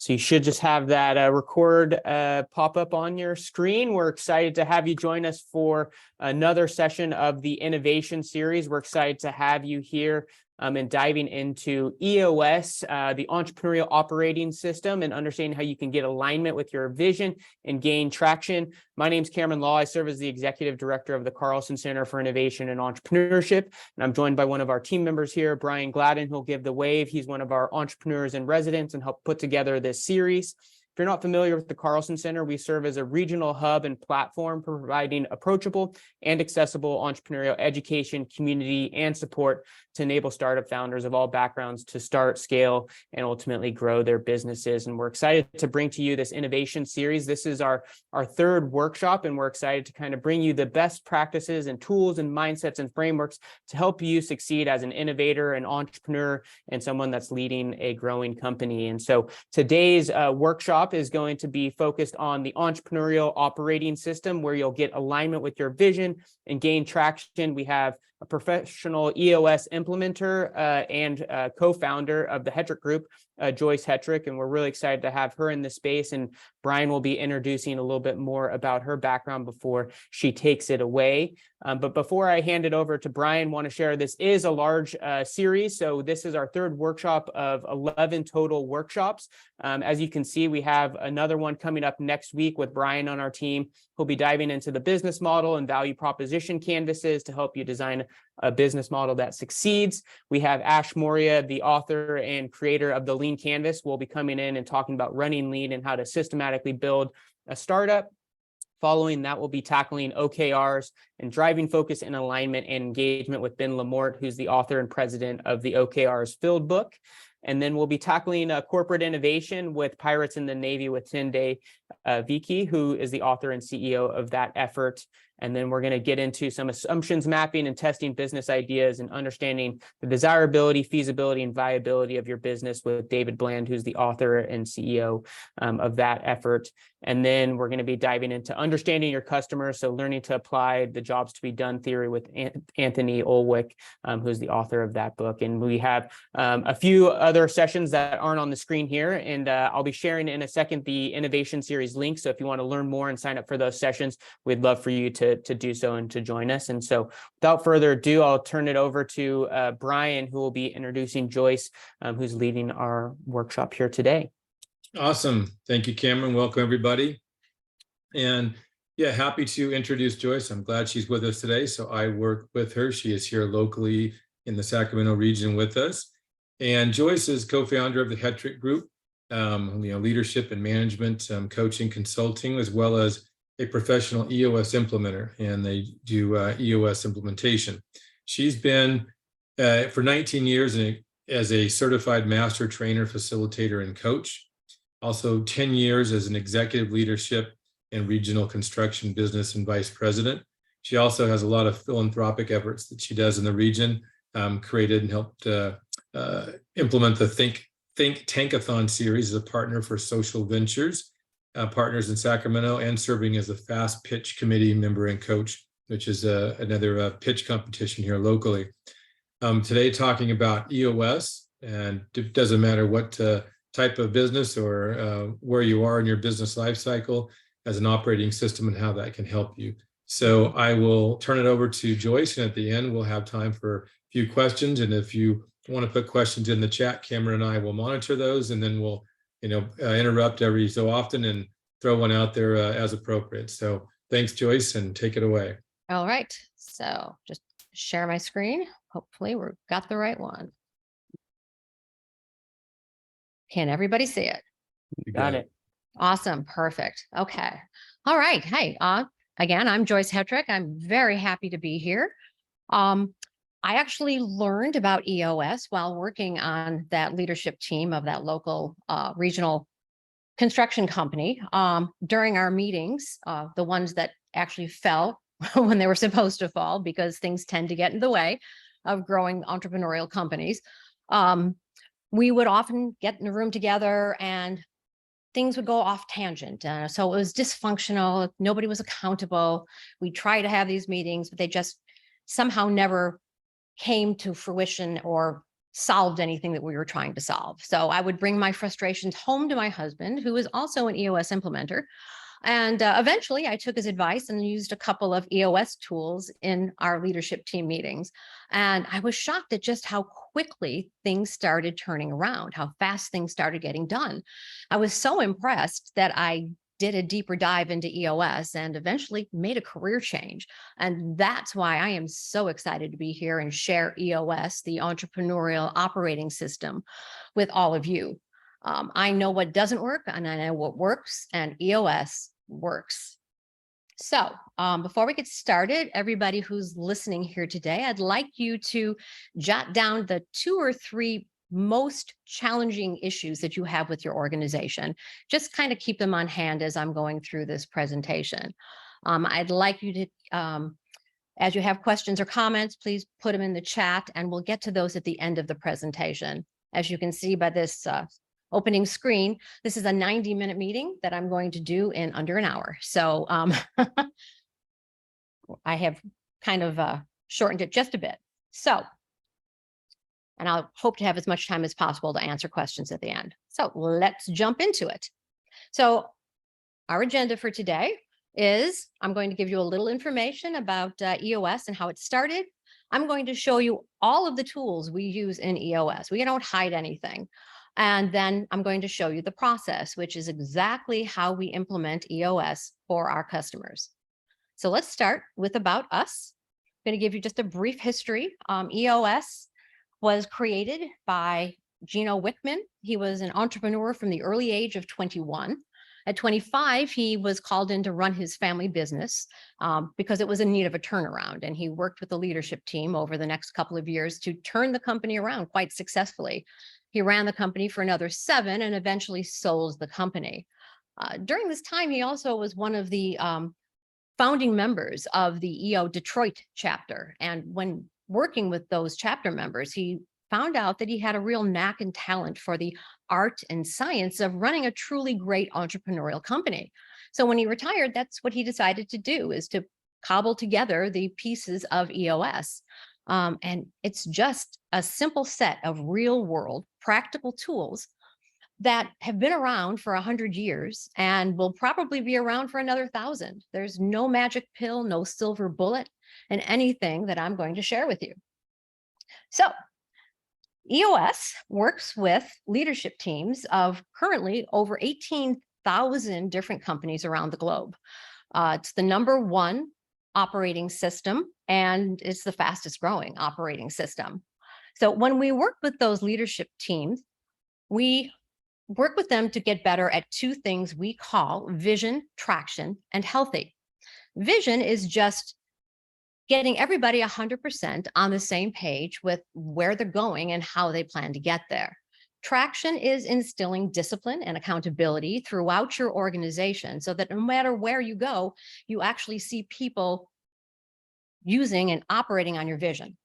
So you should just have that record pop up on your screen. We're excited to have you join us for another session of the innovation series. We're excited to have you here and diving into EOS, the Entrepreneurial Operating System, and understanding how you can get alignment with your vision and gain traction. My name is Cameron Law. I serve as the Executive Director of the Carlson Center for Innovation and Entrepreneurship, and I'm joined by one of our team members here, Brian Gladden, who'll give the wave. He's one of our entrepreneurs in residence and help put together this series. If you're not familiar with the Carlson Center, we serve as a regional hub and platform providing approachable and accessible entrepreneurial education, community, and support to enable startup founders of all backgrounds to start, scale, and ultimately grow their businesses. And we're excited to bring to you this innovation series. This is our third workshop, and we're excited to kind of bring you the best practices and tools and mindsets and frameworks to help you succeed as an innovator, an entrepreneur, and someone that's leading a growing company. And so today's workshop is going to be focused on the Entrepreneurial Operating System, where you'll get alignment with your vision and gain traction. We have a professional EOS implementer and co-founder of the Hetrick Group, Joyce Hetrick, and we're really excited to have her in this space. And Brian will be introducing a little bit more about her background before she takes it away. But before I hand it over to Brian, I want to share this is a large series. So this is our third workshop of 11 total workshops. As you can see, we have another one coming up next week with Brian on our team. He'll be diving into the business model and value proposition canvases to help you design a business model that succeeds. We have Ash Moria, the author and creator of the Lean Canvas, will be coming in and talking about running lean and how to systematically build a startup. Following that, we'll be tackling OKRs and driving focus and alignment and engagement with Ben Lamort, who's the author and president of the OKRs Filled book. And then we'll be tackling corporate innovation with Pirates in the Navy with Tunde Vicky, who is the author and CEO of that effort. And then we're going to get into some assumptions mapping and testing business ideas and understanding the desirability, feasibility, and viability of your business with David Bland, who's the author and CEO of that effort. And then we're going to be diving into understanding your customers, so learning to apply the jobs to be done theory with Anthony Olwick, who's the author of that book. And we have a few other sessions that aren't on the screen here, and I'll be sharing in a second the innovation series link. So if you want to learn more and sign up for those sessions, we'd love for you to do so and to join us. And so without further ado, I'll turn it over to Brian, who will be introducing Joyce, who's leading our workshop here today. Awesome. Thank you, Cameron. Welcome, everybody. And yeah, happy to introduce Joyce. I'm glad she's with us today. So I work with her. She is here locally in the Sacramento region with us. And Joyce is co-founder of the Hetrick Group, leadership and management, coaching, consulting, as well as a professional EOS implementer, and they do EOS implementation. She's been for 19 years as a certified master trainer, facilitator, and coach. Also 10 years as an executive leadership and regional construction business and vice president. She also has a lot of philanthropic efforts that she does in the region, created and helped implement the Think Tankathon series as a partner for social ventures. Partners in Sacramento, and serving as a fast pitch committee member and coach, which is another pitch competition here locally. Today, talking about EOS, and it doesn't matter what type of business or where you are in your business life cycle, as an operating system and how that can help you. So I will turn it over to Joyce, and at the end, we'll have time for a few questions. And if you want to put questions in the chat, Cameron and I will monitor those, and then we'll interrupt every so often and throw one out there as appropriate. So thanks, Joyce, and take it away. All right. So just share my screen. Hopefully we've got the right one. Can everybody see it? You got it. Awesome. Perfect. Okay. All right. Hey, again, I'm Joyce Hetrick. I'm very happy to be here. I actually learned about EOS while working on that leadership team of that local regional construction company. During our meetings, the ones that actually fell when they were supposed to fall, because things tend to get in the way of growing entrepreneurial companies. We would often get in a room together and things would go off tangent. So it was dysfunctional. Nobody was accountable. We tried to have these meetings, but they just somehow never came to fruition or solved anything that we were trying to solve. So I would bring my frustrations home to my husband, who is also an EOS implementer. And eventually I took his advice and used a couple of EOS tools in our leadership team meetings. And I was shocked at just how quickly things started turning around, how fast things started getting done. I was so impressed that I did a deeper dive into EOS and eventually made a career change. And that's why I am so excited to be here and share EOS, the Entrepreneurial Operating System, with all of you. I know what doesn't work and I know what works, and EOS works. So before we get started, everybody who's listening here today, I'd like you to jot down the 2 or 3 most challenging issues that you have with your organization. Just kind of keep them on hand as I'm going through this presentation. I'd like you to, as you have questions or comments, please put them in the chat and we'll get to those at the end of the presentation. As you can see by this opening screen, this is a 90-minute meeting that I'm going to do in under an hour. So I have kind of shortened it just a bit. So, and I'll hope to have as much time as possible to answer questions at the end. So let's jump into it. So our agenda for today is I'm going to give you a little information about EOS and how it started. I'm going to show you all of the tools we use in EOS. We don't hide anything. And then I'm going to show you the process, which is exactly how we implement EOS for our customers. So let's start with about us. I'm going to give you just a brief history. EOS was created by Gino Wickman. He was an entrepreneur from the early age of 21. At 25, he was called in to run his family business because it was in need of a turnaround. And he worked with the leadership team over the next couple of years to turn the company around quite successfully. He ran the company for another 7 and eventually sold the company. During this time, he also was one of the founding members of the EO Detroit chapter. And when working with those chapter members, he found out that he had a real knack and talent for the art and science of running a truly great entrepreneurial company. So when he retired, that's what he decided to do, is to cobble together the pieces of EOS. And it's just a simple set of real world practical tools that have been around for 100 years and will probably be around for another 1,000. There's no magic pill, no silver bullet in anything that I'm going to share with you. So EOS works with leadership teams of currently over 18,000 different companies around the globe. It's the #1 operating system, and it's the fastest growing operating system. So when we work with those leadership teams, we work with them to get better at 2 things we call vision, traction, and healthy. Vision is just getting everybody 100% on the same page with where they're going and how they plan to get there. Traction is instilling discipline and accountability throughout your organization so that no matter where you go, you actually see people using and operating on your vision.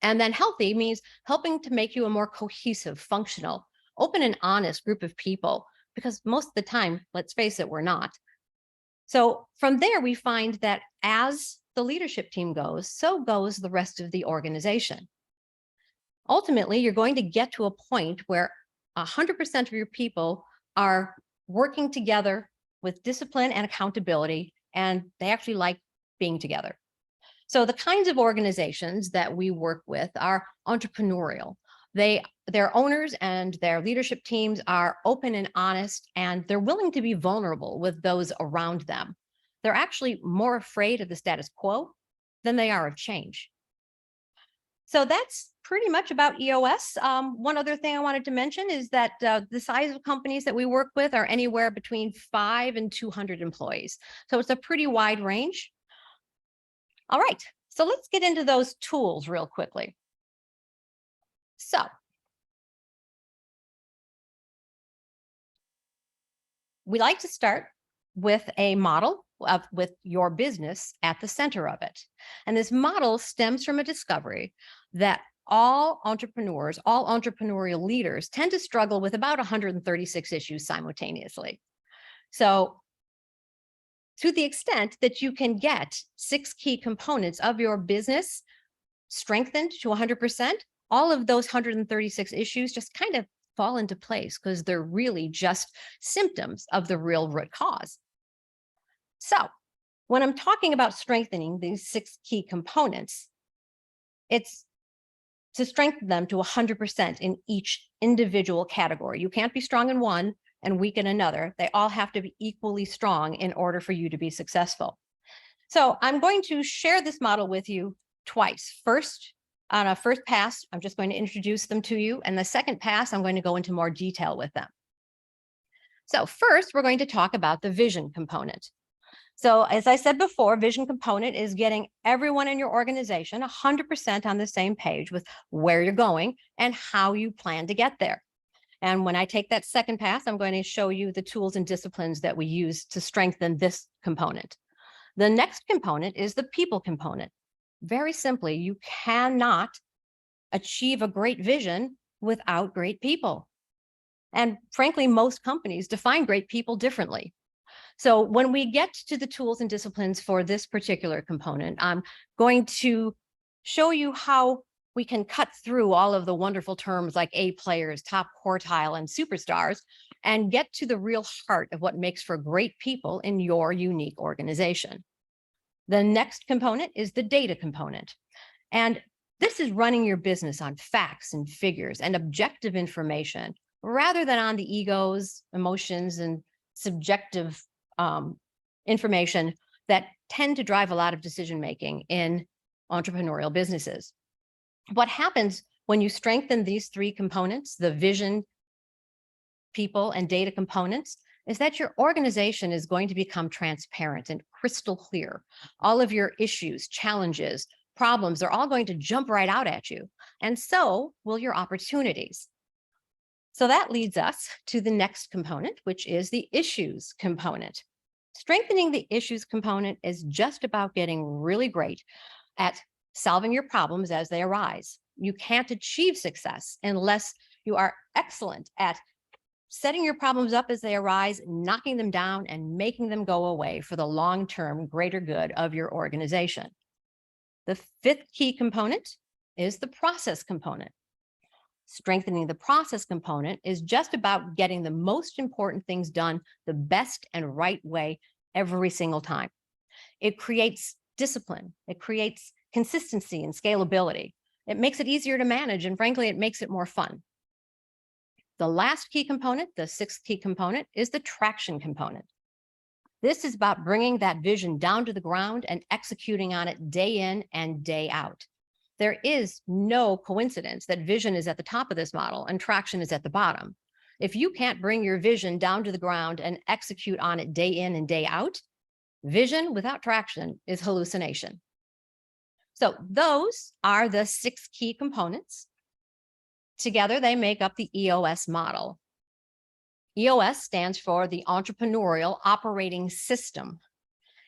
And then healthy means helping to make you a more cohesive, functional, open and honest group of people, because most of the time, let's face it, we're not. So from there, we find that as the leadership team goes, so goes the rest of the organization. Ultimately, you're going to get to a point where 100% of your people are working together with discipline and accountability, and they actually like being together. So the kinds of organizations that we work with are entrepreneurial. Their owners and their leadership teams are open and honest, and they're willing to be vulnerable with those around them. They're actually more afraid of the status quo than they are of change. So that's pretty much about EOS. One other thing I wanted to mention is that the size of companies that we work with are anywhere between 5 and 200 employees. So it's a pretty wide range. All right, so let's get into those tools real quickly. So we like to start with a model with your business at the center of it. And this model stems from a discovery that all entrepreneurs, all entrepreneurial leaders tend to struggle with about 136 issues simultaneously. So to the extent that you can get 6 key components of your business strengthened to 100%, all of those 136 issues just kind of fall into place because they're really just symptoms of the real root cause. So when I'm talking about strengthening these 6 key components, it's to strengthen them to 100% in each individual category. You can't be strong in one and weak in another. They all have to be equally strong in order for you to be successful. So I'm going to share this model with you twice. First, on a first pass, I'm just going to introduce them to you. And the second pass, I'm going to go into more detail with them. So first, we're going to talk about the vision component. So as I said before, vision component is getting everyone in your organization 100% on the same page with where you're going and how you plan to get there. And when I take that second pass, I'm going to show you the tools and disciplines that we use to strengthen this component. The next component is the people component. Very simply, you cannot achieve a great vision without great people. And frankly, most companies define great people differently. So when we get to the tools and disciplines for this particular component, I'm going to show you how we can cut through all of the wonderful terms like A players, top quartile, and superstars, and get to the real heart of what makes for great people in your unique organization. The next component is the data component. And this is running your business on facts and figures and objective information, rather than on the egos, emotions, and subjective information that tend to drive a lot of decision-making in entrepreneurial businesses. What happens when you strengthen these 3 components, the vision, people, and data components, is that your organization is going to become transparent and crystal clear. All of your issues, challenges, problems are all going to jump right out at you. And so will your opportunities. So that leads us to the next component, which is the issues component. Strengthening the issues component is just about getting really great at solving your problems as they arise. You can't achieve success unless you are excellent at setting your problems up as they arise, knocking them down, and making them go away for the long-term greater good of your organization. The 5th key component is the process component. Strengthening the process component is just about getting the most important things done the best and right way every single time. It creates discipline. It creates consistency and scalability. It makes it easier to manage, and frankly, it makes it more fun. The last key component, the 6th key component, is the traction component. This is about bringing that vision down to the ground and executing on it day in and day out. There is no coincidence that vision is at the top of this model and traction is at the bottom. If you can't bring your vision down to the ground and execute on it day in and day out, vision without traction is hallucination. So those are the 6 key components. Together, they make up the EOS model. EOS stands for the Entrepreneurial Operating System.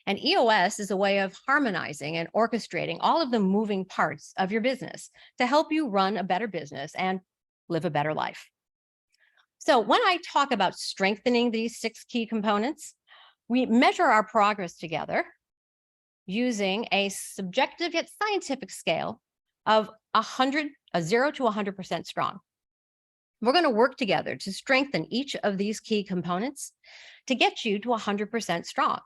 And EOS is a way of harmonizing and orchestrating all of the moving parts of your business to help you run a better business and live a better life. So when I talk about strengthening these 6 key components, we measure our progress together using a subjective yet scientific scale of 0 to 100% strong. We're going to work together to strengthen each of these key components to get you to 100% strong,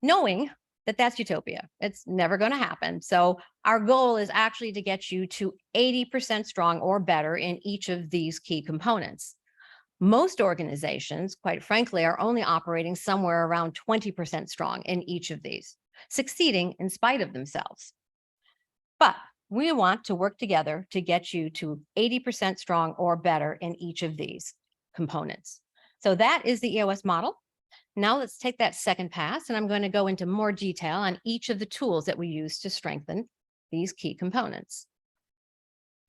knowing that that's utopia. It's never going to happen. So our goal is actually to get you to 80% strong or better in each of these key components. Most organizations, quite frankly, are only operating somewhere around 20% strong in each of these, succeeding in spite of themselves. But we want to work together to get you to 80% strong or better in each of these components. So that is the EOS model. Now let's take that second pass, and I'm going to go into more detail on each of the tools that we use to strengthen these key components.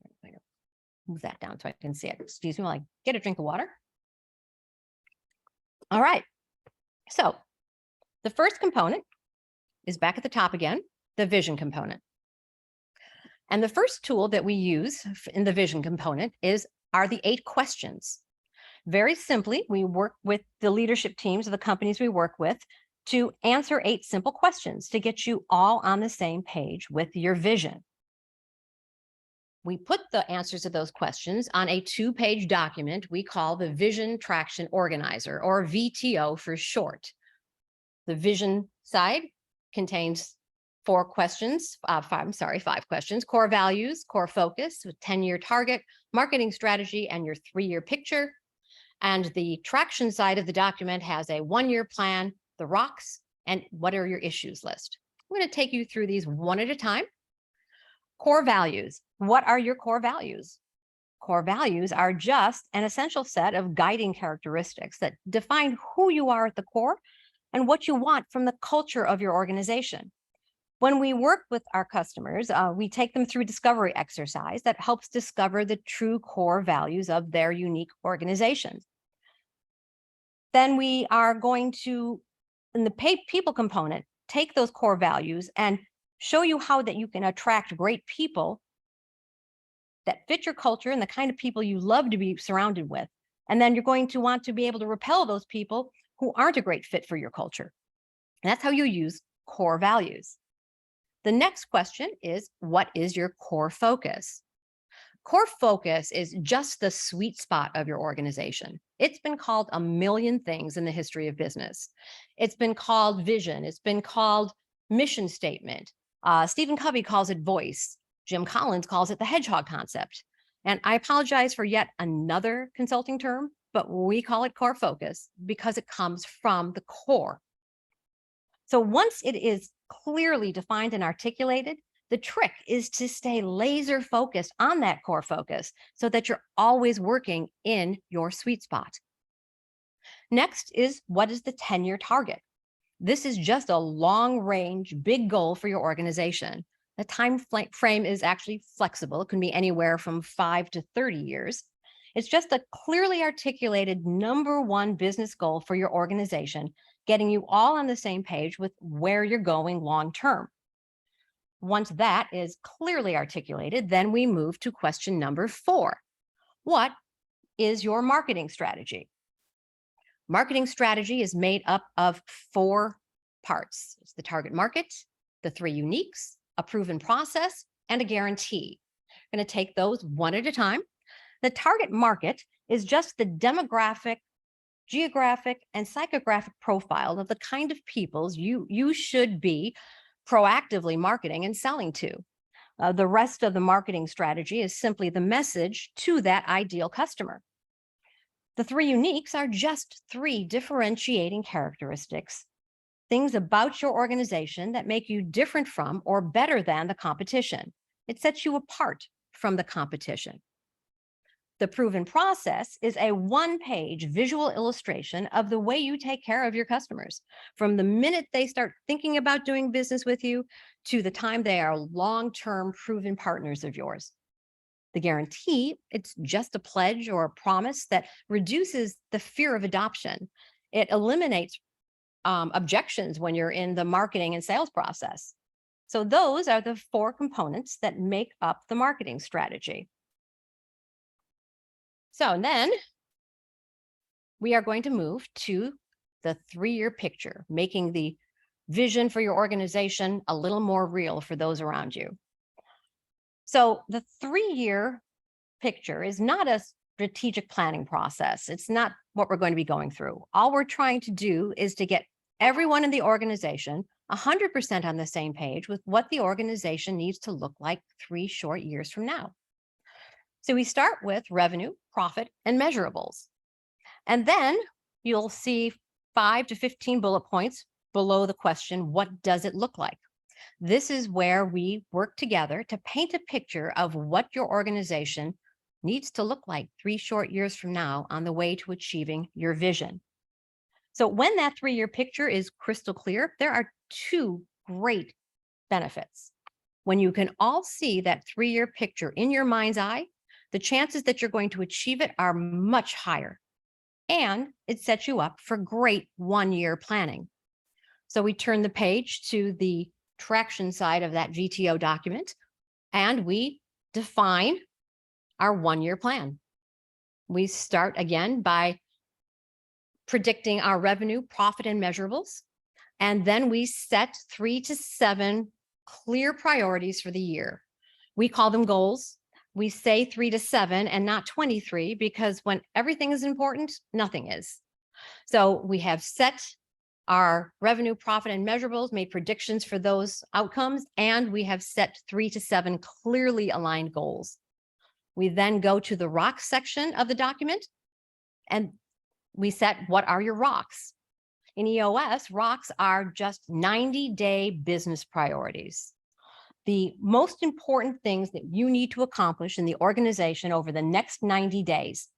I'm going to move that down so I can see it. Excuse me while I get a drink of water. All right. So the first component is back at the top again, the vision component. And the first tool that we use in the vision component are the 8 questions. Very simply, we work with the leadership teams of the companies we work with to answer 8 simple questions to get you all on the same page with your vision. we put the answers to those questions on a 2-page document we call the Vision Traction Organizer, or VTO for short. The vision side contains 5 questions: core values, core focus with 10-year target, marketing strategy, and your 3-year picture. And the traction side of the document has a 1-year plan, the rocks, and what are your issues list. I'm going to take you through these one at a time. Core values. What are your core values? Core values are just an essential set of guiding characteristics that define who you are at the core and what you want from the culture of your organization. When we work with our customers, we take them through a discovery exercise that helps discover the true core values of their unique organization. Then we are going to, in the people component, take those core values and show you how that you can attract great people that fit your culture and the kind of people you love to be surrounded with. And then you're going to want to be able to repel those people who aren't a great fit for your culture. And that's how you use core values. The next question is, what is your core focus? Core focus is just the sweet spot of your organization. It's been called a million things in the history of business. It's been called vision. It's been called mission statement. Stephen Covey calls it voice. Jim Collins calls it the hedgehog concept. And I apologize for yet another consulting term, but we call it core focus because it comes from the core. So once it is clearly defined and articulated, the trick is to stay laser focused on that core focus so that you're always working in your sweet spot. Next is, what is the 10-year target? This is just a long range, big goal for your organization. The time frame is actually flexible. It can be anywhere from 5 to 30 years. It's just a clearly articulated #1 business goal for your organization, getting you all on the same page with where you're going long term. Once that is clearly articulated, then we move to question number 4. What is your marketing strategy? Marketing strategy is made up of 4 parts. It's the target market, the 3 uniques, a proven process, and a guarantee. I'm going to take those one at a time. The target market is just the demographic, geographic, and psychographic profile of the kind of peoples you should be proactively marketing and selling to. The rest of the marketing strategy is simply the message to that ideal customer. The 3 uniques are just 3 differentiating characteristics, things about your organization that make you different from or better than the competition. It sets you apart from the competition. The proven process is a 1-page visual illustration of the way you take care of your customers, from the minute they start thinking about doing business with you to the time they are long-term proven partners of yours. The guarantee, it's just a pledge or a promise that reduces the fear of adoption. It eliminates objections when you're in the marketing and sales process. So those are the 4 components that make up the marketing strategy. So then we are going to move to the 3-year picture, making the vision for your organization a little more real for those around you. So the 3-year picture is not a strategic planning process. It's not what we're going to be going through. All we're trying to do is to get everyone in the organization 100% on the same page with what the organization needs to look like 3 short years from now. So we start with revenue, profit, and measurables. And then you'll see 5 to 15 bullet points below the question, what does it look like? This is where we work together to paint a picture of what your organization needs to look like 3 short years from now on the way to achieving your vision. So when that 3-year picture is crystal clear, there are 2 great benefits. When you can all see that 3-year picture in your mind's eye, the chances that you're going to achieve it are much higher. And it sets you up for great 1-year planning. So we turn the page to the traction side of that VTO document, and we define our 1-year plan. We start again by predicting our revenue, profit, and measurables. And then we set 3 to 7 clear priorities for the year. We call them goals. we say 3 to 7 and not 23 because when everything is important, nothing is. So we have set our revenue, profit, and measurables, made predictions for those outcomes, and we have set 3 to 7 clearly aligned goals. We then go to the rocks section of the document and we set what are your rocks. In EOS, rocks are just 90-day business priorities. The most important things that you need to accomplish in the organization over the next 90 days.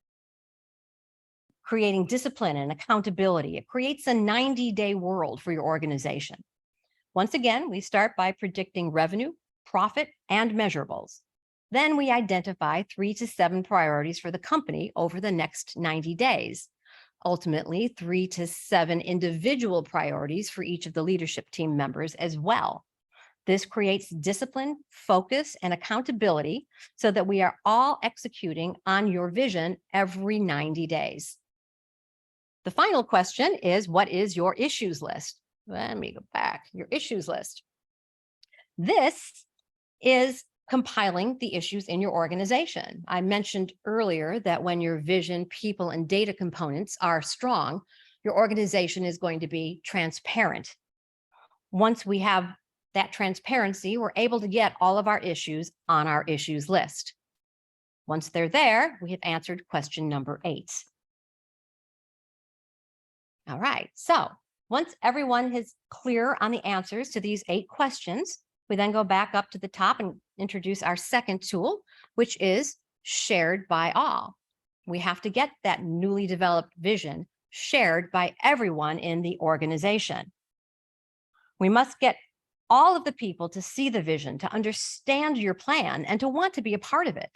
Creating discipline and accountability. It creates a 90-day world for your organization. Once again, we start by predicting revenue, profit, and measurables. Then we identify 3 to 7 priorities for the company over the next 90 days. Ultimately, 3 to 7 individual priorities for each of the leadership team members as well. This creates discipline, focus, and accountability so that we are all executing on your vision every 90 days. The final question is, what is your issues list? Let me go back. Your issues list. This is compiling the issues in your organization. I mentioned earlier that when your vision, people, and data components are strong, your organization is going to be transparent. Once we have that transparency, we're able to get all of our issues on our issues list. Once they're there, we have answered question number 8. All right, so once everyone is clear on the answers to these 8 questions, we then go back up to the top and introduce our second tool, which is shared by all. We have to get that newly developed vision shared by everyone in the organization. We must get all of the people to see the vision, to understand your plan, and to want to be a part of it.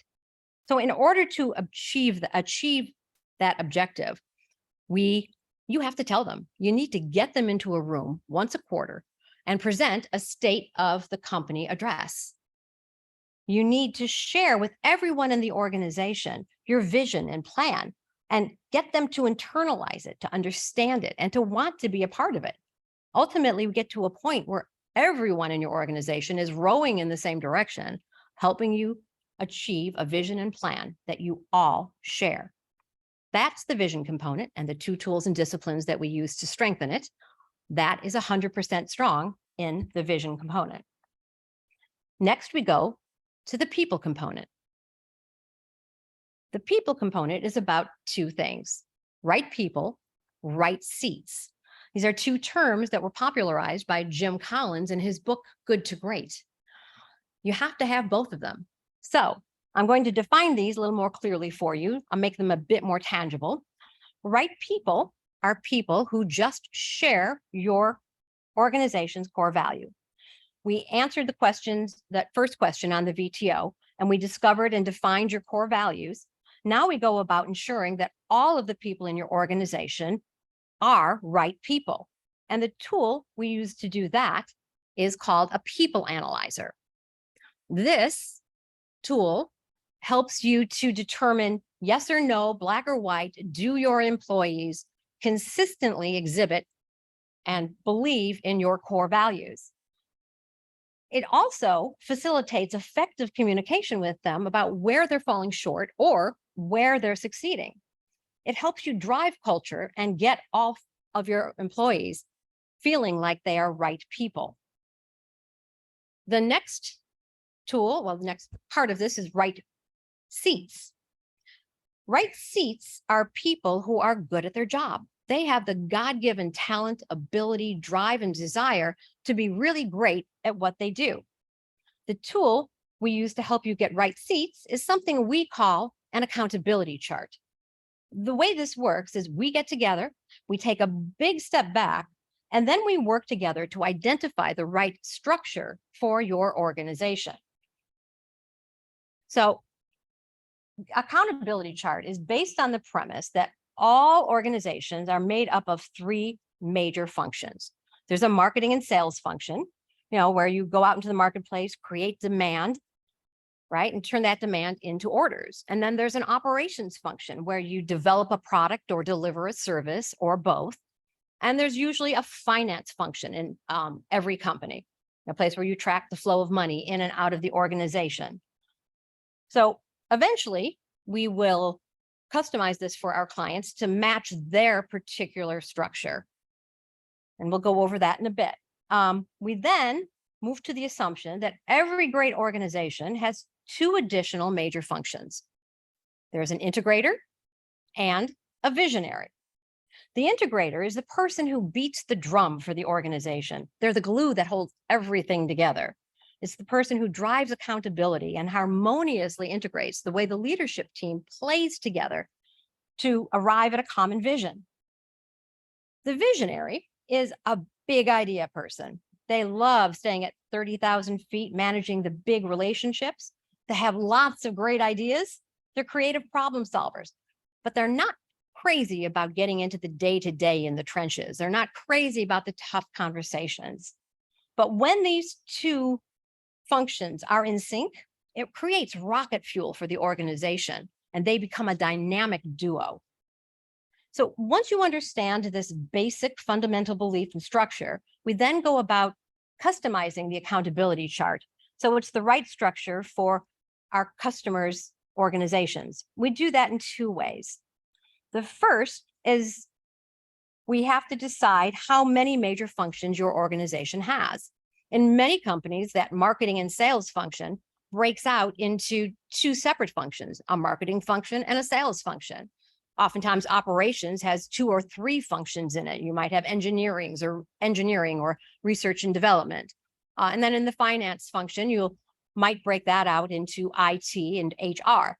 So in order to achieve that objective, you have to tell them. You need to get them into a room once a quarter and present a state of the company address. You need to share with everyone in the organization your vision and plan and get them to internalize it, to understand it, and to want to be a part of it. Ultimately, we get to a point where everyone in your organization is rowing in the same direction, helping you achieve a vision and plan that you all share. That's the vision component and the 2 tools and disciplines that we use to strengthen it. That is 100% strong in the vision component. Next, we go to the people component. The people component is about 2 things: right people, right seats. These are 2 terms that were popularized by Jim Collins in his book, Good to Great. You have to have both of them. So I'm going to define these a little more clearly for you. I'll make them a bit more tangible. Right people are people who just share your organization's core value. We answered the questions, that first question on the VTO, and we discovered and defined your core values. Now we go about ensuring that all of the people in your organization are right people. And the tool we use to do that is called a people analyzer. This tool helps you to determine yes or no, black or white, do your employees consistently exhibit and believe in your core values. It also facilitates effective communication with them about where they're falling short or where they're succeeding. It helps you drive culture and get all of your employees feeling like they are right people. The next tool, well, the next part of this is right seats. Right seats are people who are good at their job. They have the God-given talent, ability, drive, and desire to be really great at what they do. The tool we use to help you get right seats is something we call an accountability chart. The way this works is we get together, we take a big step back, and then we work together to identify the right structure for your organization. So, accountability chart is based on the premise that all organizations are made up of 3 major functions. There's a marketing and sales function, where you go out into the marketplace, create demand, right, and turn that demand into orders. And then there's an operations function where you develop a product or deliver a service or both. And there's usually a finance function in every company, a place where you track the flow of money in and out of the organization. So eventually, we will customize this for our clients to match their particular structure. And we'll go over that in a bit. We then move to the assumption that every great organization has two additional major functions. There's an integrator and a visionary. The integrator is the person who beats the drum for the organization. They're the glue that holds everything together. It's the person who drives accountability and harmoniously integrates the way the leadership team plays together to arrive at a common vision. The visionary is a big idea person. They love staying at 30,000 feet, managing the big relationships. They have lots of great ideas. They're creative problem solvers, but they're not crazy about getting into the day-to-day in the trenches. They're not crazy about the tough conversations. But when these two functions are in sync, it creates rocket fuel for the organization, and they become a dynamic duo. So once you understand this basic fundamental belief and structure, we then go about customizing the accountability chart. So it's the right structure for our customers' organizations. We do that in two ways. The first is we have to decide how many major functions your organization has. In many companies, that marketing and sales function breaks out into two separate functions, a marketing function and a sales function. Oftentimes, operations has two or three functions in it. You might have engineering or research and development. And then in the finance function, you might break that out into IT and HR.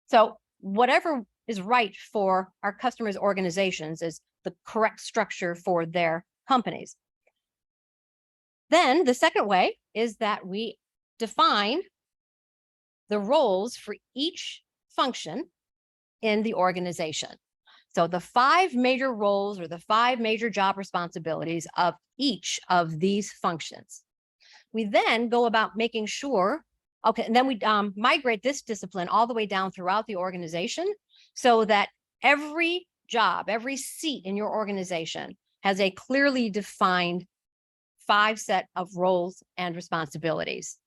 So whatever is right for our customers' organizations is the correct structure for their companies. Then the second way is that we define the roles for each function in the organization. So the 5 major roles or the 5 major job responsibilities of each of these functions. We then go about making sure, okay, and then we migrate this discipline all the way down throughout the organization so that every job, every seat in your organization has a clearly defined 5 set of roles and responsibilities.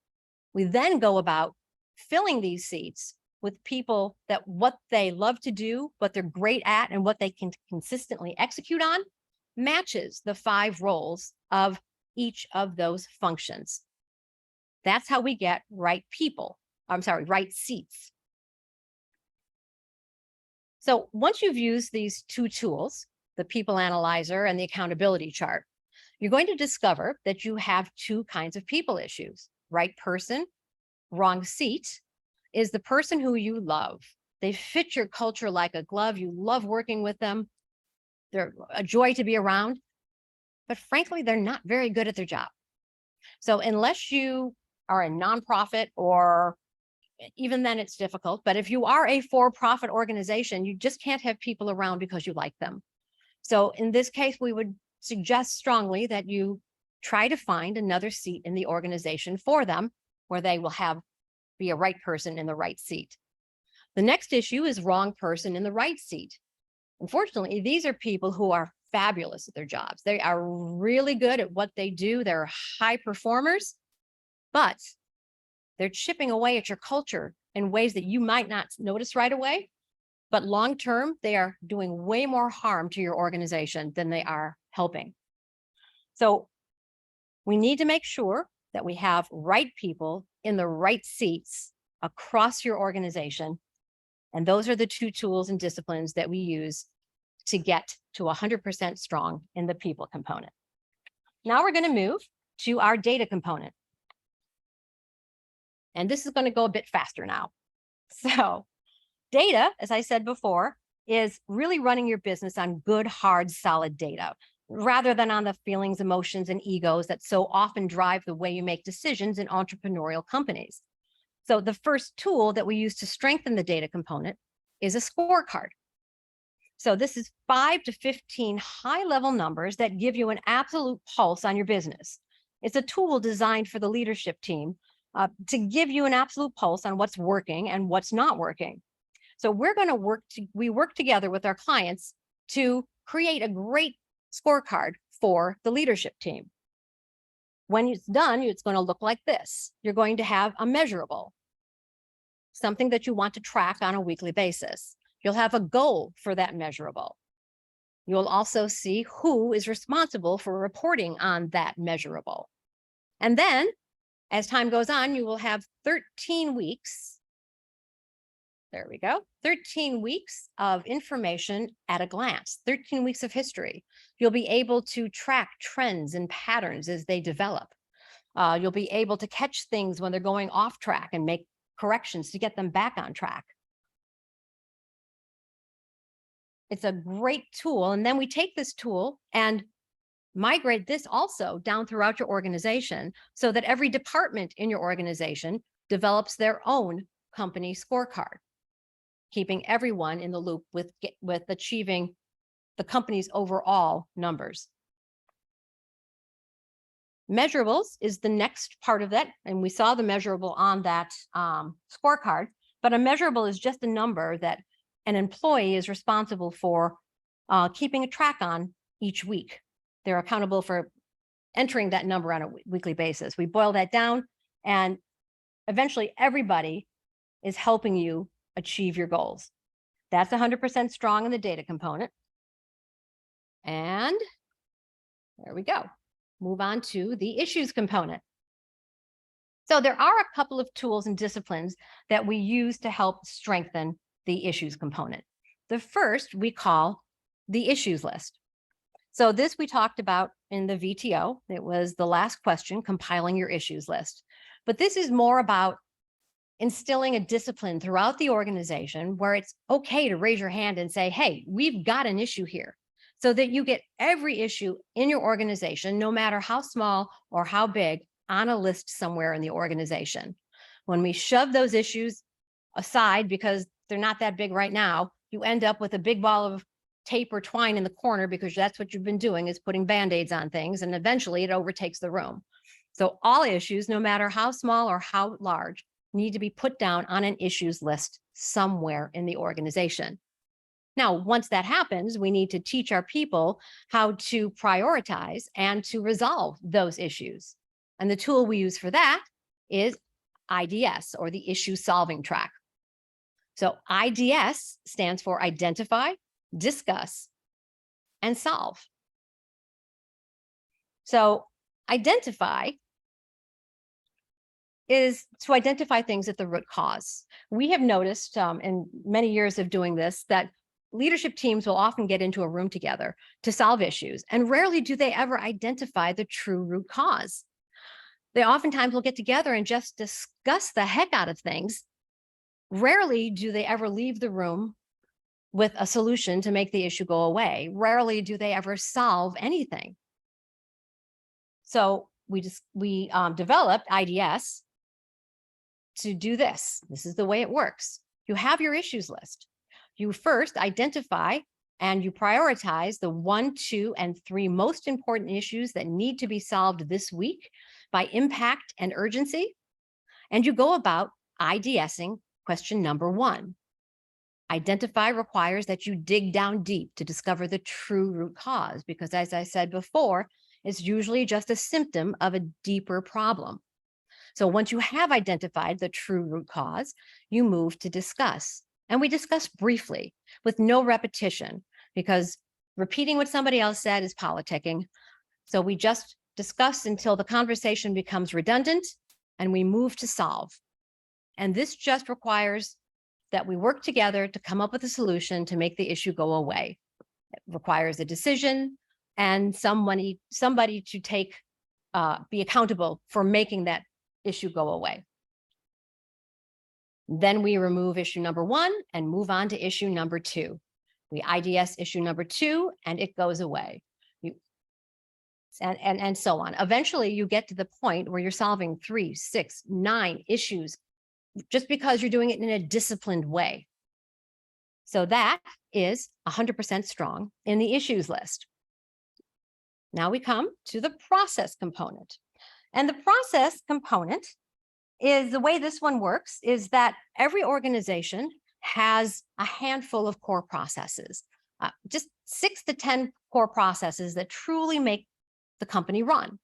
We then go about filling these seats with people that what they love to do, what they're great at, and what they can consistently execute on matches the 5 roles of each of those functions. That's how we get right seats. So once you've used these 2 tools, the people analyzer and the accountability chart, you're going to discover that you have 2 kinds of people issues. Right person, wrong seat is the person who you love. They fit your culture like a glove. You love working with them. They're a joy to be around, but frankly, they're not very good at their job. So unless you are a nonprofit, or even then it's difficult, but if you are a for-profit organization, you just can't have people around because you like them. So in this case, we would suggest strongly that you try to find another seat in the organization for them where they will be a right person in the right seat. The next issue is wrong person in the right seat. Unfortunately, these are people who are fabulous at their jobs. They are really good at what they do. They're high performers, but they're chipping away at your culture in ways that you might not notice right away. But long-term, they are doing way more harm to your organization than they are helping. So we need to make sure that we have right people in the right seats across your organization. And those are the 2 tools and disciplines that we use to get to 100% strong in the people component. Now we're going to move to our data component. And this is going to go a bit faster now. So data, as I said before, is really running your business on good, hard, solid data, rather than on the feelings, emotions, and egos that so often drive the way you make decisions in entrepreneurial companies. So the first tool that we use to strengthen the data component is a scorecard. So this is 5 to 15 high-level numbers that give you an absolute pulse on your business. It's a tool designed for the leadership team to give you an absolute pulse on what's working and what's not working. So we work together with our clients to create a great scorecard for the leadership team. When it's done, it's going to look like this. You're going to have a measurable. something that you want to track on a weekly basis. You'll have a goal for that measurable. You'll also see who is responsible for reporting on that measurable. And then as time goes on, you will have 13 weeks. There we go. 13 weeks of information at a glance, 13 weeks of history. You'll be able to track trends and patterns as they develop. You'll be able to catch things when they're going off track and make corrections to get them back on track. It's a great tool. And then we take this tool and migrate this also down throughout your organization so that every department in your organization develops their own company scorecard, keeping everyone in the loop with achieving the company's overall numbers. Measurables is the next part of that. And we saw the measurable on that scorecard, but a measurable is just a number that an employee is responsible for keeping a track on each week. They're accountable for entering that number on a weekly basis. We boil that down, and eventually everybody is helping you achieve your goals. That's 100% strong in the data component. And there we go. Move on to the issues component. So there are a couple of tools and disciplines that we use to help strengthen the issues component. The first we call the issues list. So this we talked about in the VTO. It was the last question, compiling your issues list. But this is more about instilling a discipline throughout the organization where it's okay to raise your hand and say, hey, we've got an issue here, so that you get every issue in your organization, no matter how small or how big, on a list somewhere in the organization. When we shove those issues aside because they're not that big right now, you end up with a big ball of tape or twine in the corner because that's what you've been doing, is putting Band-Aids on things, and eventually it overtakes the room. So all issues, no matter how small or how large, need to be put down on an issues list somewhere in the organization. Now, once that happens, we need to teach our people how to prioritize and to resolve those issues. And the tool we use for that is IDS, or the issue solving track. So IDS stands for identify, discuss, and solve. So identify is to identify things at the root cause. We have noticed in many years of doing this that leadership teams will often get into a room together to solve issues, and rarely do they ever identify the true root cause. They oftentimes will get together and just discuss the heck out of things. Rarely do they ever leave the room with a solution to make the issue go away. Rarely do they ever solve anything. So we developed IDS to do this. This is the way it works. You have your issues list. You first identify and you prioritize the 1, 2, and 3 most important issues that need to be solved this week by impact and urgency. And you go about IDSing question number 1. Identify requires that you dig down deep to discover the true root cause, because as I said before, it's usually just a symptom of a deeper problem. So once you have identified the true root cause, you move to discuss. And we discuss briefly with no repetition, because repeating what somebody else said is politicking. So we just discuss until the conversation becomes redundant, and we move to solve. And this just requires that we work together to come up with a solution to make the issue go away. It requires a decision and somebody to be accountable for making that issue go away. Then we remove issue number 1 and move on to issue number 2. We IDS issue number 2 and it goes away. And so on. Eventually you get to the point where you're solving 3, 6, 9 issues just because you're doing it in a disciplined way. So that is 100% strong in the issues list. Now we come to the process component. And the process component is the way this one works is that every organization has a handful of core processes, just 6 to 10 core processes that truly make the company run.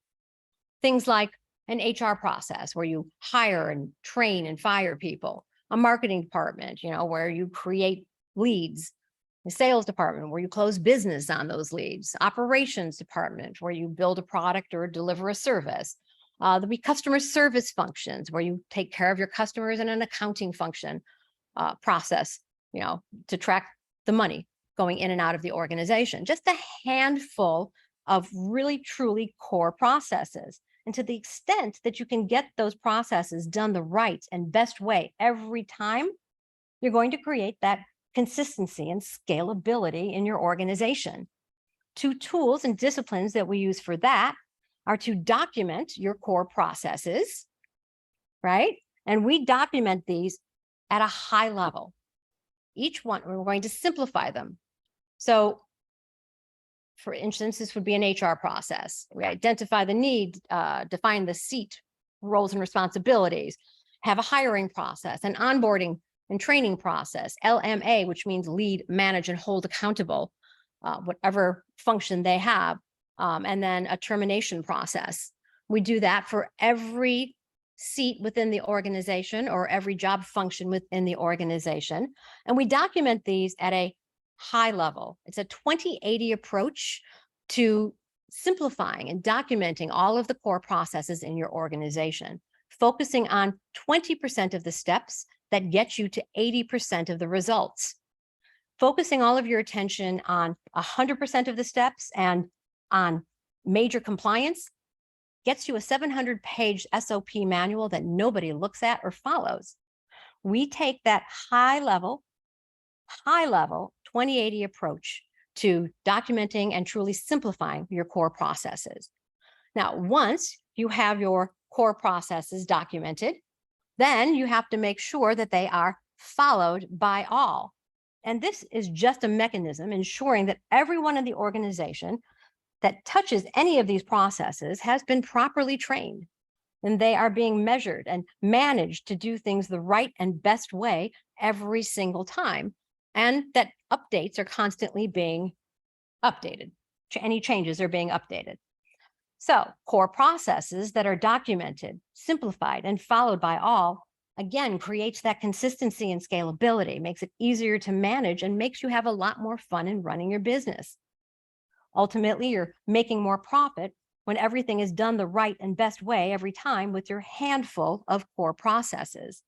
Things like an HR process where you hire and train and fire people, a marketing department, where you create leads, the sales department where you close business on those leads, operations department where you build a product or deliver a service. There'll be customer service functions where you take care of your customers, and an accounting function process, to track the money going in and out of the organization. Just a handful of really truly core processes. And to the extent that you can get those processes done the right and best way every time, you're going to create that consistency and scalability in your organization. Two tools and disciplines that we use for that are to document your core processes, right? And we document these at a high level. Each one, we're going to simplify them. So for instance, this would be an HR process. We identify the need, define the seat, roles and responsibilities, have a hiring process, an onboarding and training process, LMA, which means lead, manage, and hold accountable, whatever function they have, and then a termination process. We do that for every seat within the organization or every job function within the organization. And we document these at a high level. It's a 20/80 approach to simplifying and documenting all of the core processes in your organization, focusing on 20% of the steps that get you to 80% of the results. Focusing all of your attention on 100% of the steps and on major compliance gets you a 700-page SOP manual that nobody looks at or follows. We take that high level 20/80 approach to documenting and truly simplifying your core processes. Now, once you have your core processes documented, then you have to make sure that they are followed by all. And this is just a mechanism ensuring that everyone in the organization that touches any of these processes has been properly trained, and they are being measured and managed to do things the right and best way every single time, and that updates are constantly being updated. Any changes are being updated. So core processes that are documented, simplified, and followed by all, again, creates that consistency and scalability, makes it easier to manage, and makes you have a lot more fun in running your business. Ultimately, you're making more profit when everything is done the right and best way every time with your handful of core processes.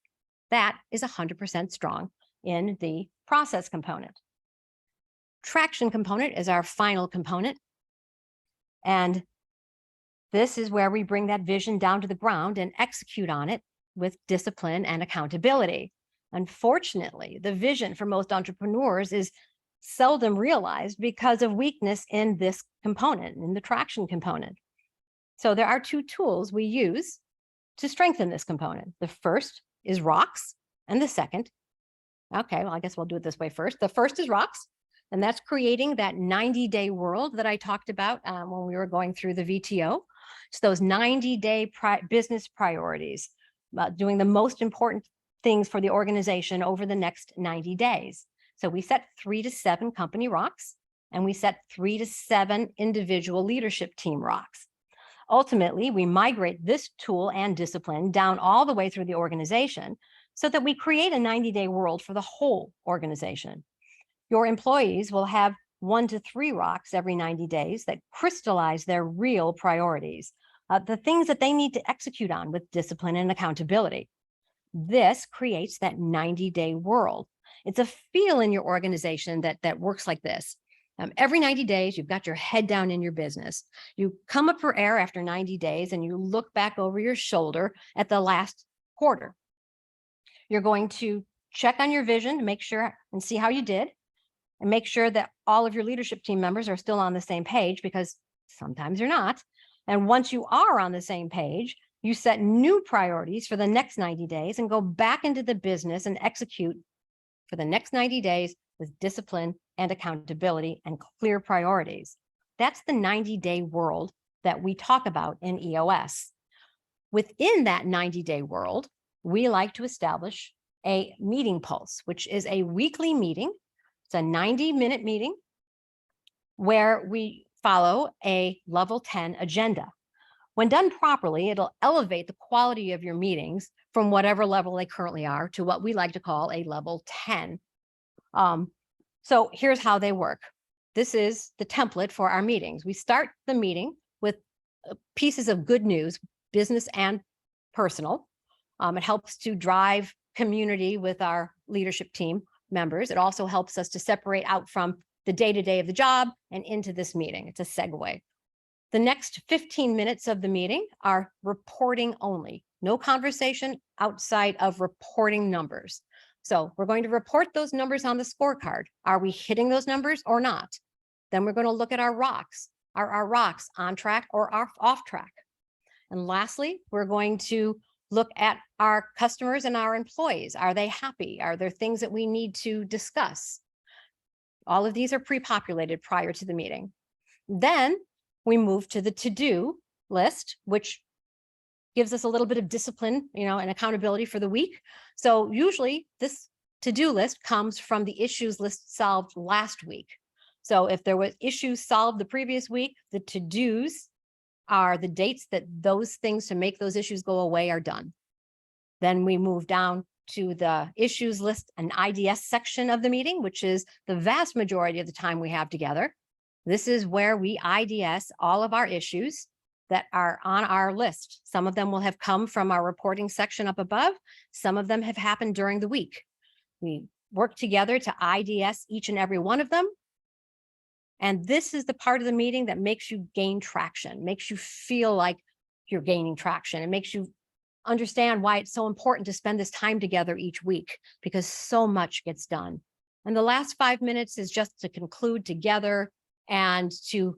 That is 100% strong in the process component. Traction component is our final component. And this is where we bring that vision down to the ground and execute on it with discipline and accountability. Unfortunately, the vision for most entrepreneurs is seldom realized because of weakness in this component, in the traction component. So there are two tools we use to strengthen this component. The first is rocks, and the second, okay, well, I guess we'll do it this way first. The first is rocks, and that's creating that 90-day world that I talked about when we were going through the VTO. It's those 90-day business priorities, doing the most important things for the organization over the next 90 days. So we set 3 to 7 company rocks, and we set 3 to 7 individual leadership team rocks. Ultimately, we migrate this tool and discipline down all the way through the organization so that we create a 90-day world for the whole organization. Your employees will have 1 to 3 rocks every 90 days that crystallize their real priorities, the things that they need to execute on with discipline and accountability. This creates that 90-day world. It's a feel in your organization that works like this. Every 90 days, you've got your head down in your business. You come up for air after 90 days and you look back over your shoulder at the last quarter. You're going to check on your vision to make sure and see how you did, and make sure that all of your leadership team members are still on the same page, because sometimes you're not. And once you are on the same page, you set new priorities for the next 90 days and go back into the business and execute for the next 90 days with discipline and accountability and clear priorities. That's the 90-day world that we talk about in EOS. Within that 90-day world, we like to establish a meeting pulse, which is a weekly meeting. It's a 90-minute meeting where we follow a level 10 agenda. When done properly, it'll elevate the quality of your meetings from whatever level they currently are to what we like to call a level 10. So here's how they work. This is the template for our meetings. We start the meeting with pieces of good news, business and personal. It helps to drive community with our leadership team members. It also helps us to separate out from the day-to-day of the job and into this meeting. It's a segue. The next 15 minutes of the meeting are reporting only. No conversation outside of reporting numbers. So we're going to report those numbers on the scorecard. Are we hitting those numbers or not? Then we're going to look at our rocks. Are our rocks on track or off track? And lastly, we're going to look at our customers and our employees. Are they happy? Are there things that we need to discuss? All of these are pre-populated prior to the meeting. Then we move to the to-do list, which gives us a little bit of discipline, and accountability for the week. So usually this to-do list comes from the issues list solved last week. So if there was issues solved the previous week, the to-dos are the dates that those things to make those issues go away are done. Then we move down to the issues list and IDS section of the meeting, which is the vast majority of the time we have together. This is where we IDS all of our issues that are on our list. Some of them will have come from our reporting section up above. Some of them have happened during the week. We work together to IDS each and every one of them. And this is the part of the meeting that makes you gain traction, makes you feel like you're gaining traction. It makes you understand why it's so important to spend this time together each week, because so much gets done. And the last 5 minutes is just to conclude together and to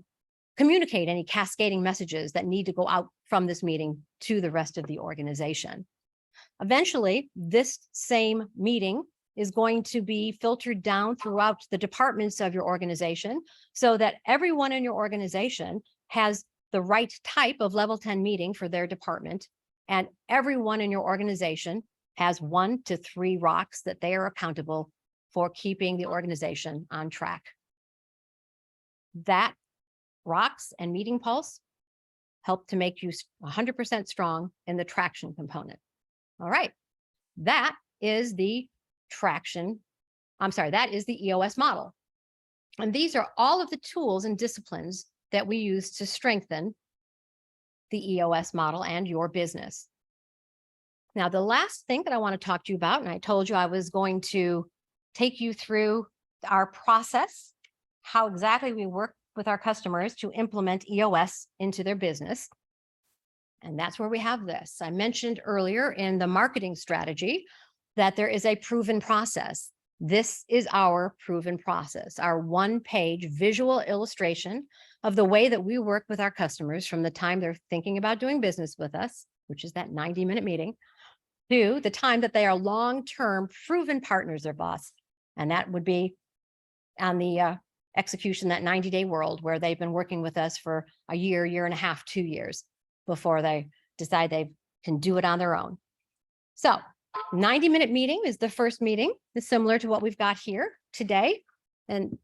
communicate any cascading messages that need to go out from this meeting to the rest of the organization. Eventually, this same meeting is going to be filtered down throughout the departments of your organization so that everyone in your organization has the right type of level 10 meeting for their department. And everyone in your organization has 1 to 3 rocks that they are accountable for keeping the organization on track. That rocks and meeting pulse help to make you 100% strong in the traction component. All right, that is the that is the EOS model. And these are all of the tools and disciplines that we use to strengthen the EOS model and your business. Now, the last thing that I want to talk to you about, and I told you I was going to take you through our process, how exactly we work with our customers to implement EOS into their business. And that's where we have this. I mentioned earlier in the marketing strategy that there is a proven process. This is our proven process, our 1-page visual illustration of the way that we work with our customers from the time they're thinking about doing business with us, which is that 90-minute meeting, to the time that they are long-term proven partners of us. And that would be on the execution, that 90-day world where they've been working with us for a year, year and a half, 2 years before they decide they can do it on their own. So 90-minute meeting is the first meeting. It's similar to what we've got here today. And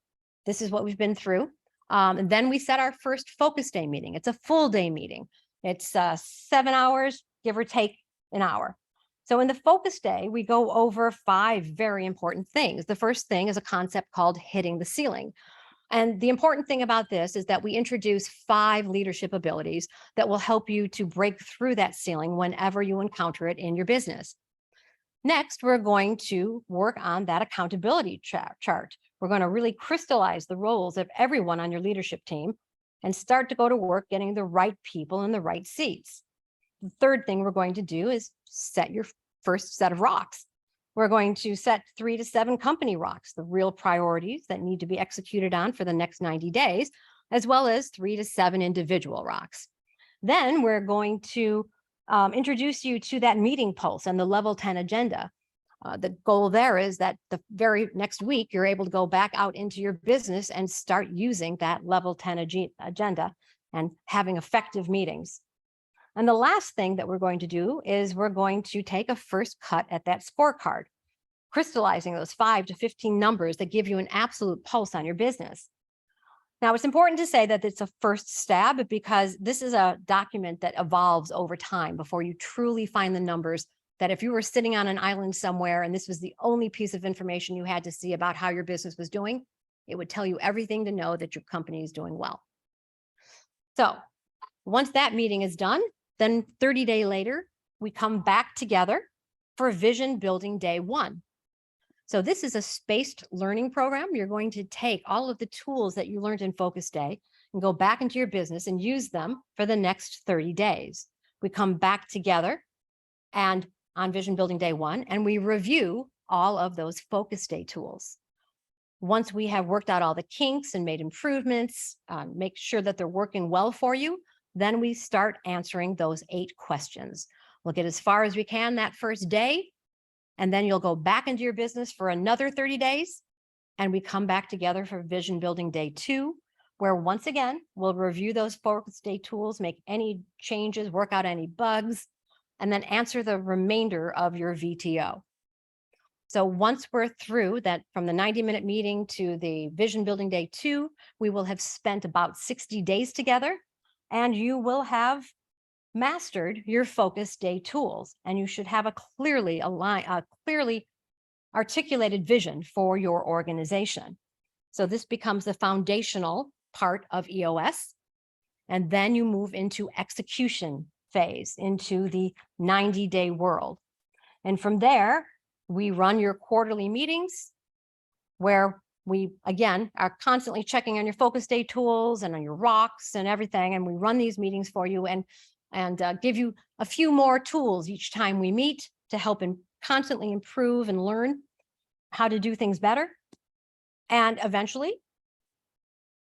this is what we've been through. And then we set our first focus day meeting. It's a full day meeting. It's 7 hours, give or take an hour. So in the focus day, we go over 5 very important things. The first thing is a concept called hitting the ceiling. And the important thing about this is that we introduce 5 leadership abilities that will help you to break through that ceiling whenever you encounter it in your business. Next, we're going to work on that accountability chart. We're going to really crystallize the roles of everyone on your leadership team and start to go to work getting the right people in the right seats. The third thing we're going to do is set your first set of rocks. We're going to set 3 to 7 company rocks, the real priorities that need to be executed on for the next 90 days, as well as 3 to 7 individual rocks. Then we're going to introduce you to that meeting pulse and the level 10 agenda. The goal there is that the very next week, you're able to go back out into your business and start using that level 10 agenda and having effective meetings. And the last thing that we're going to do is we're going to take a first cut at that scorecard, crystallizing those 5 to 15 numbers that give you an absolute pulse on your business. Now, it's important to say that it's a first stab because this is a document that evolves over time before you truly find the numbers that if you were sitting on an island somewhere and this was the only piece of information you had to see about how your business was doing, it would tell you everything to know that your company is doing well. So once that meeting is done, then 30 days later, we come back together for Vision Building Day 1. So this is a spaced learning program. You're going to take all of the tools that you learned in Focus Day and go back into your business and use them for the next 30 days. We come back together and on Vision Building Day 1, and we review all of those Focus Day tools. Once we have worked out all the kinks and made improvements, make sure that they're working well for you, then we start answering those 8 questions. We'll get as far as we can that first day, and then you'll go back into your business for another 30 days. And we come back together for Vision Building Day 2, where once again, we'll review those Focus Day tools, make any changes, work out any bugs, and then answer the remainder of your VTO. So once we're through that, from the 90-minute meeting to the Vision Building Day 2, we will have spent about 60 days together, and you will have mastered your Focus Day tools, and you should have a clearly articulated vision for your organization. So this becomes the foundational part of EOS, and then you move into execution phase, into the 90-day world. And from there, we run your quarterly meetings where we, again, are constantly checking on your Focus Day tools and on your rocks and everything. And we run these meetings for you and give you a few more tools each time we meet to help and constantly improve and learn how to do things better. And eventually,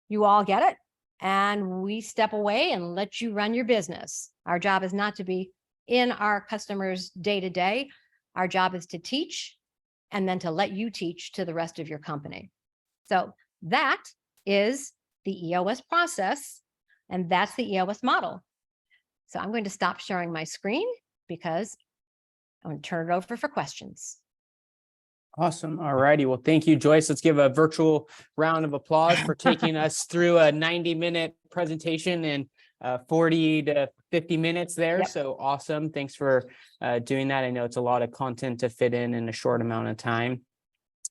you all get it. And we step away and let you run your business. Our job is not to be in our customers' day-to-day. Our job is to teach and then to let you teach to the rest of your company. So that is the EOS process, and that's the EOS model. So I'm going to stop sharing my screen because I'm going to turn it over for questions. Awesome. All righty. Well, thank you, Joyce. Let's give a virtual round of applause for taking us through a 90-minute presentation in 40 to 50 minutes there. Yep. So awesome. Thanks for doing that. I know it's a lot of content to fit in a short amount of time.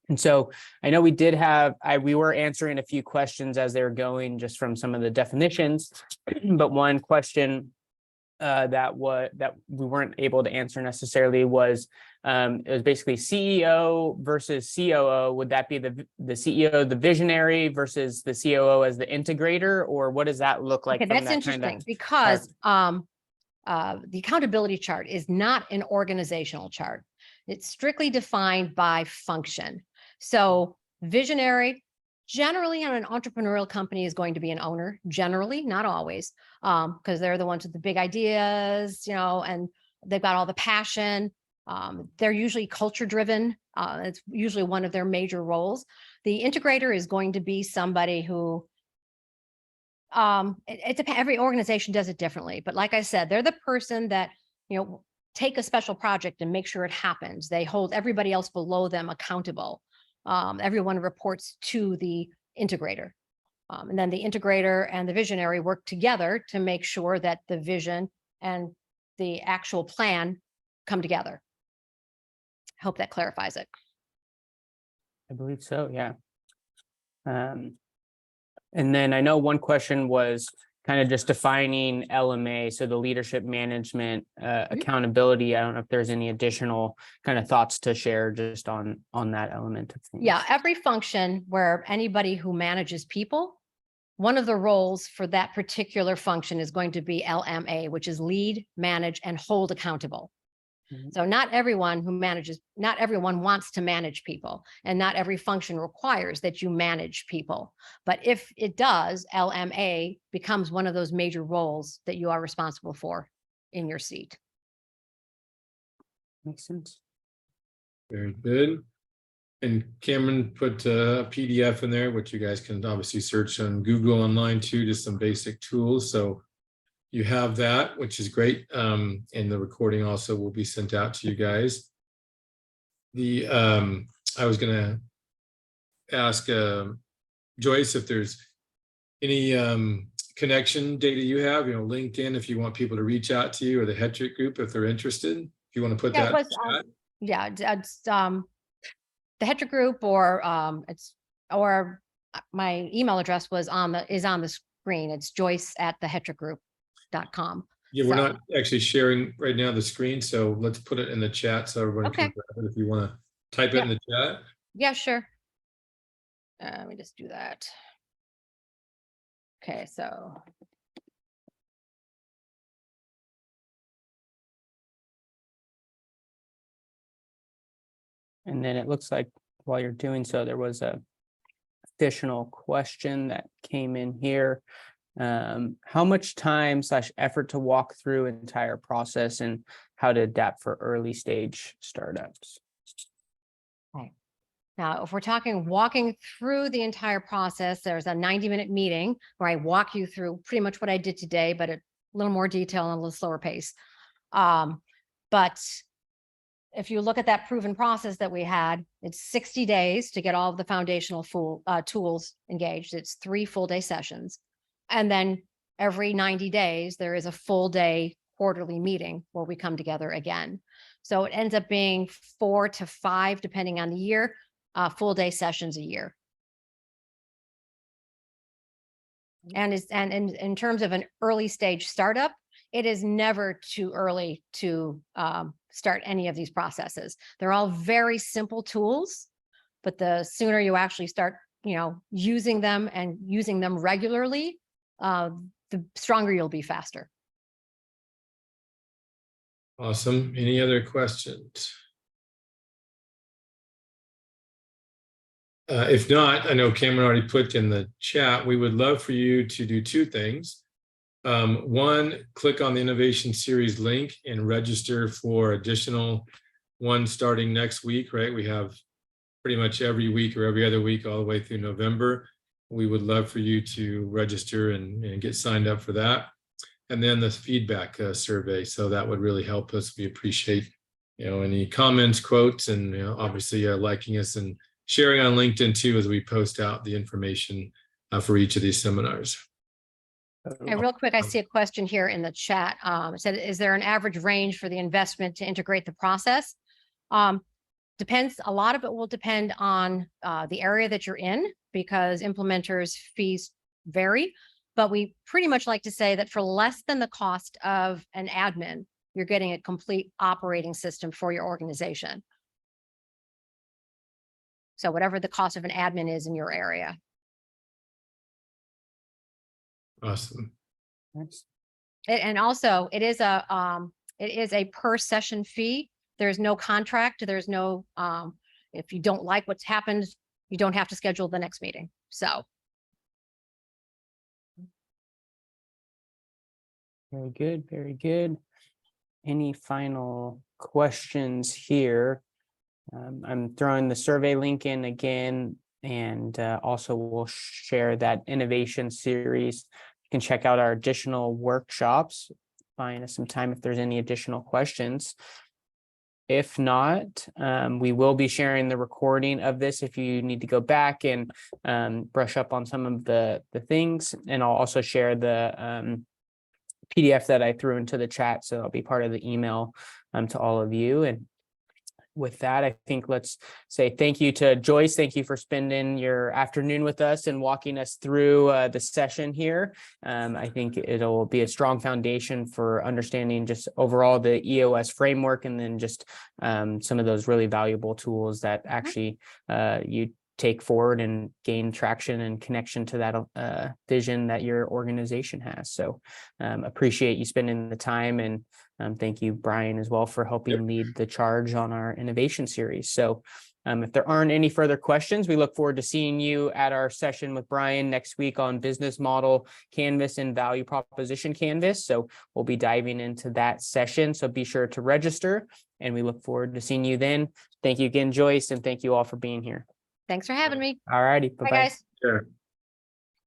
And so I know we did have, we were answering a few questions as they were going just from some of the definitions, but one question that we weren't able to answer necessarily was it was basically CEO versus COO. Would that be the CEO, the visionary, versus the COO as the integrator, or what does that look like? Okay, that's interesting because the accountability chart is not an organizational chart. It's strictly defined by function. So visionary, generally on an entrepreneurial company, is going to be an owner, generally, not always, because they're the ones with the big ideas, and they've got all the passion. They're usually culture driven. It's usually one of their major roles. The integrator is going to be somebody who, every organization does it differently. But like I said, they're the person that, take a special project and make sure it happens. They hold everybody else below them accountable. Everyone reports to the integrator. And then the integrator and the visionary work together to make sure that the vision and the actual plan come together. Hope that clarifies it. I believe so, yeah. And then I know one question was kind of just defining LMA, so the leadership management accountability. I don't know if there's any additional kind of thoughts to share just on that element of things. Yeah, every function where anybody who manages people, one of the roles for that particular function is going to be LMA, which is lead, manage, and hold accountable. Mm-hmm. So not everyone wants to manage people, and not every function requires that you manage people. But if it does, LMA becomes one of those major roles that you are responsible for in your seat. Makes sense. Very good. And Cameron put a PDF in there, which you guys can obviously search on Google online too, just some basic tools. So you have that, which is great. And the recording also will be sent out to you guys. I was going to ask Joyce if there's any connection data you have, LinkedIn, if you want people to reach out to you, or the Hetrick group if they're interested. If you want to put Yeah, it that in was, the chat. yeah, it's the Hetra group, or my email address is on the screen. It's joyce@thehetragroup.com. Yeah, we're So, not actually sharing right now the screen, so let's put it in the chat so everyone can Okay. grab it if you want to type it in the chat. yeah, sure. Let me just do that. Okay, so. And then it looks like while you're doing so, there was a additional question that came in here. How much time / effort to walk through entire process and how to adapt for early stage startups? Now, if we're talking walking through the entire process, there's a 90-minute meeting where I walk you through pretty much what I did today, but a little more detail and a little slower pace. But if you look at that proven process that we had, it's 60 days to get all of the foundational tools engaged. It's 3 full-day sessions. And then every 90 days, there is a full-day quarterly meeting where we come together again. So it ends up being 4 to 5, depending on the year, full-day sessions a year. And in terms of an early stage startup, it is never too early to start any of these processes. They're all very simple tools, but the sooner you actually start, using them and using them regularly, the stronger you'll be faster. Awesome. Any other questions? If not, I know Cameron already put in the chat, we would love for you to do 2 things. One, click on the Innovation Series link and register for additional ones starting next week, right? We have pretty much every week or every other week all the way through November. We would love for you to register and get signed up for that. And then the feedback survey. So that would really help us. We appreciate, any comments, quotes, and obviously liking us and sharing on LinkedIn too, as we post out the information for each of these seminars. And real quick, I see a question here in the chat. It said, is there an average range for the investment to integrate the process? Depends. A lot of it will depend on the area that you're in, because implementers' fees vary. But we pretty much like to say that for less than the cost of an admin, you're getting a complete operating system for your organization. So whatever the cost of an admin is in your area. Awesome. Nice. And also it is a per session fee. There's no contract. There's no, if you don't like what's happened, you don't have to schedule the next meeting. So. Very good. Very good. Any final questions here? I'm throwing the survey link in again, and also we'll share that innovation series. You can check out our additional workshops, find us some time if there's any additional questions. If not, we will be sharing the recording of this if you need to go back and brush up on some of the things. And I'll also share the PDF that I threw into the chat, so it'll be part of the email to all of you. And with that, I think let's say thank you to Joyce. Thank you for spending your afternoon with us and walking us through the session here. I think it'll be a strong foundation for understanding just overall the EOS framework, and then just some of those really valuable tools that actually you take forward and gain traction and connection to that vision that your organization has. So appreciate you spending the time, and thank you, Brian, as well, for helping lead the charge on our innovation series. So if there aren't any further questions, we look forward to seeing you at our session with Brian next week on business model canvas and value proposition canvas. So we'll be diving into that session. So be sure to register, and we look forward to seeing you then. Thank you again, Joyce, and thank you all for being here. Thanks for having me. All righty. Bye, guys. Sure.